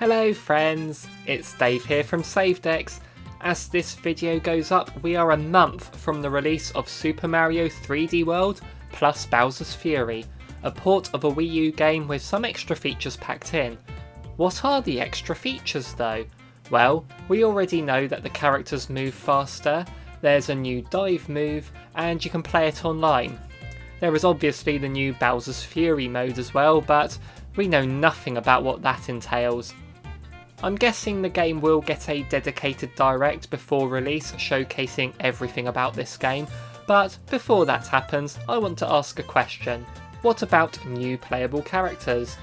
Hello friends, it's Dave here from SaveDex. As this video goes up, we are a month from the release of Super Mario 3D World plus Bowser's Fury, a port of a Wii U game with some extra features packed in. What are the extra features though? Well, we already know that the characters move faster, there's a new dive move, and you can play it online. There is obviously the new Bowser's Fury mode as well, but we know nothing about what that entails. I'm guessing the game will get a dedicated direct before release showcasing everything about this game, but before that happens I want to ask a question. What about new playable characters?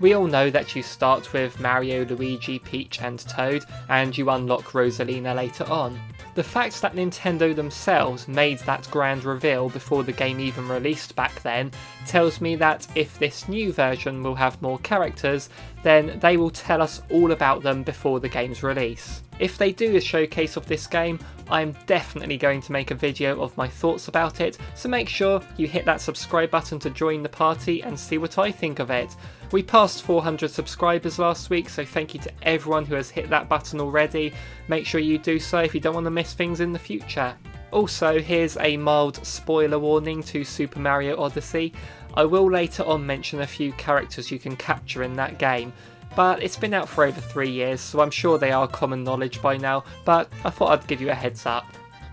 We all know that you start with Mario, Luigi, Peach and Toad, and you unlock Rosalina later on. The fact that Nintendo themselves made that grand reveal before the game even released back then tells me that if this new version will have more characters, then they will tell us all about them before the game's release. If they do a showcase of this game, I'm definitely going to make a video of my thoughts about it, so make sure you hit that subscribe button to join the party and see what I think of it. We passed 400 subscribers last week, so thank you to everyone who has hit that button already. Make sure you do so if you don't want to miss things in the future. Also, here's a mild spoiler warning to Super Mario Odyssey. I will later on mention a few characters you can capture in that game, but it's been out for over 3 years, so I'm sure they are common knowledge by now, but I thought I'd give you a heads up.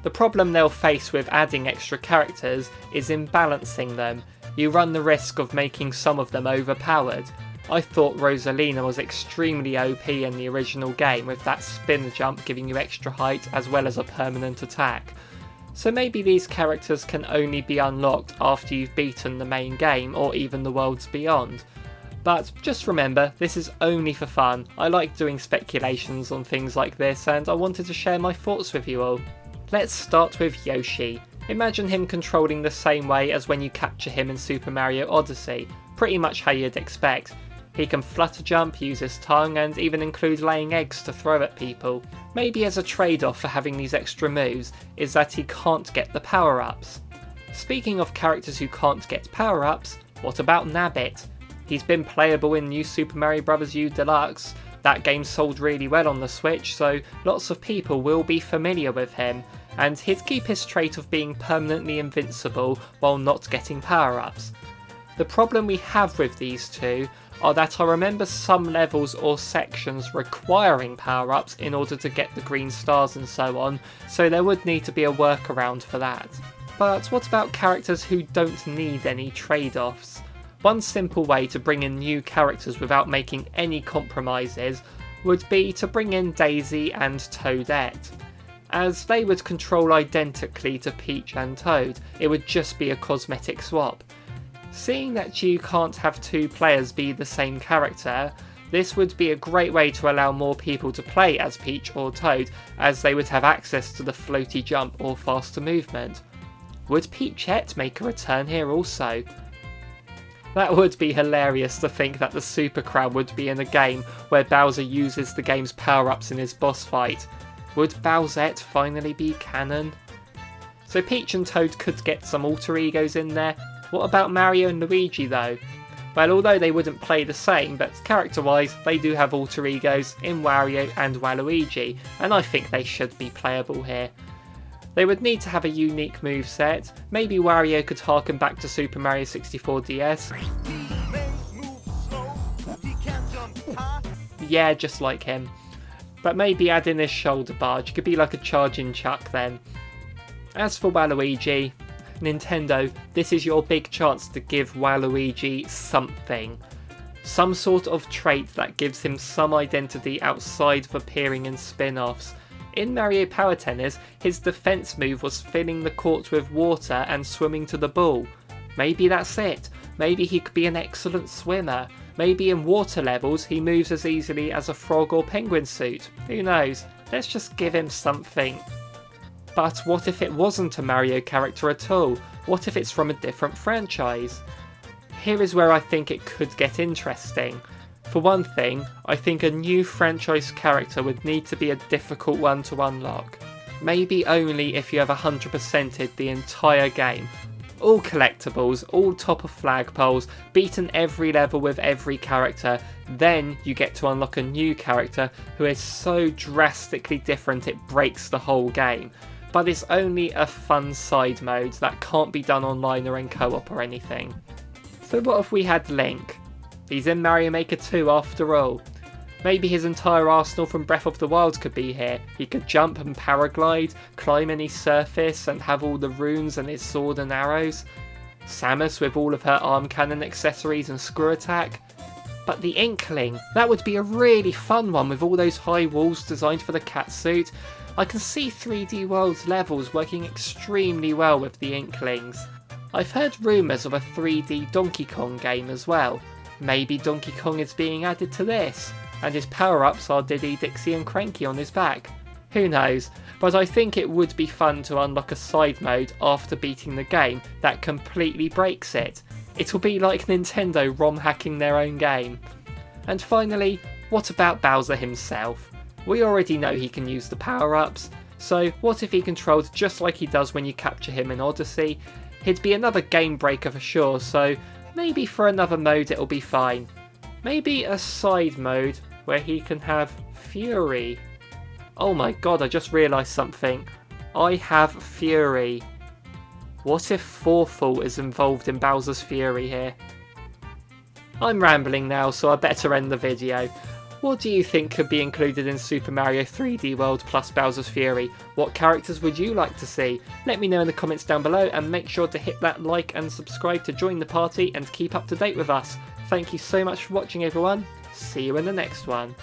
The problem they'll face with adding extra characters is in balancing them. You run the risk of making some of them overpowered. I thought Rosalina was extremely OP in the original game, with that spin jump giving you extra height as well as a permanent attack. So maybe these characters can only be unlocked after you've beaten the main game or even the worlds beyond. But just remember, this is only for fun. I like doing speculations on things like this and I wanted to share my thoughts with you all. Let's start with Yoshi. Imagine him controlling the same way as when you capture him in Super Mario Odyssey, pretty much how you'd expect. He can flutter jump, use his tongue, and even include laying eggs to throw at people. Maybe as a trade-off for having these extra moves is that he can't get the power-ups. Speaking of characters who can't get power-ups, what about Nabbit? He's been playable in New Super Mario Bros. U Deluxe. That game sold really well on the Switch, so lots of people will be familiar with him, and he'd keep his trait of being permanently invincible while not getting power-ups. The problem we have with these two are that I remember some levels or sections requiring power-ups in order to get the green stars and so on, so there would need to be a workaround for that. But what about characters who don't need any trade-offs? One simple way to bring in new characters without making any compromises would be to bring in Daisy and Toadette. As they would control identically to Peach and Toad, it would just be a cosmetic swap. Seeing that you can't have two players be the same character, this would be a great way to allow more people to play as Peach or Toad, as they would have access to the floaty jump or faster movement. Would Peachette make a return here also? That would be hilarious to think that the Super Crown would be in a game where Bowser uses the game's power-ups in his boss fight. Would Bowsette finally be canon? So Peach and Toad could get some alter egos in there. What about Mario and Luigi though? Well, although they wouldn't play the same, but character-wise they do have alter egos in Wario and Waluigi, and I think they should be playable here. They would need to have a unique moveset. Maybe Wario could harken back to Super Mario 64 DS. Yeah, just like him. But maybe add in his shoulder barge. It could be like a charging Chuck then. As for Waluigi, Nintendo, this is your big chance to give Waluigi something. Some sort of trait that gives him some identity outside of appearing in spin-offs. In Mario Power Tennis, his defense move was filling the court with water and swimming to the ball. Maybe that's it. Maybe he could be an excellent swimmer. Maybe in water levels he moves as easily as a frog or penguin suit. Who knows? Let's just give him something. But what if it wasn't a Mario character at all? What if it's from a different franchise? Here is where I think it could get interesting. For one thing, I think a new franchise character would need to be a difficult one to unlock. Maybe only if you have 100%ed the entire game. All collectibles, all top of flagpoles, beaten every level with every character, then you get to unlock a new character who is so drastically different it breaks the whole game. But it's only a fun side mode that can't be done online or in co-op or anything. So what if we had Link? He's in Mario Maker 2 after all. Maybe his entire arsenal from Breath of the Wild could be here. He could jump and paraglide, climb any surface and have all the runes and his sword and arrows. Samus with all of her arm cannon accessories and screw attack. But the Inkling, that would be a really fun one with all those high walls designed for the catsuit. I can see 3D World's levels working extremely well with the Inklings. I've heard rumours of a 3D Donkey Kong game as well. Maybe Donkey Kong is being added to this, and his power-ups are Diddy, Dixie and Cranky on his back. Who knows, but I think it would be fun to unlock a side mode after beating the game that completely breaks it. It'll be like Nintendo ROM hacking their own game. And finally, what about Bowser himself? We already know he can use the power-ups, so what if he controlled just like he does when you capture him in Odyssey? He'd be another game breaker for sure, so maybe for another mode it'll be fine. Maybe a side mode where he can have Fury. Oh my god, I just realised something. I have Fury. What if Forfall is involved in Bowser's Fury here? I'm rambling now, so I better end the video. What do you think could be included in Super Mario 3D World plus Bowser's Fury? What characters would you like to see? Let me know in the comments down below and make sure to hit that like and subscribe to join the party and keep up to date with us. Thank you so much for watching everyone. See you in the next one.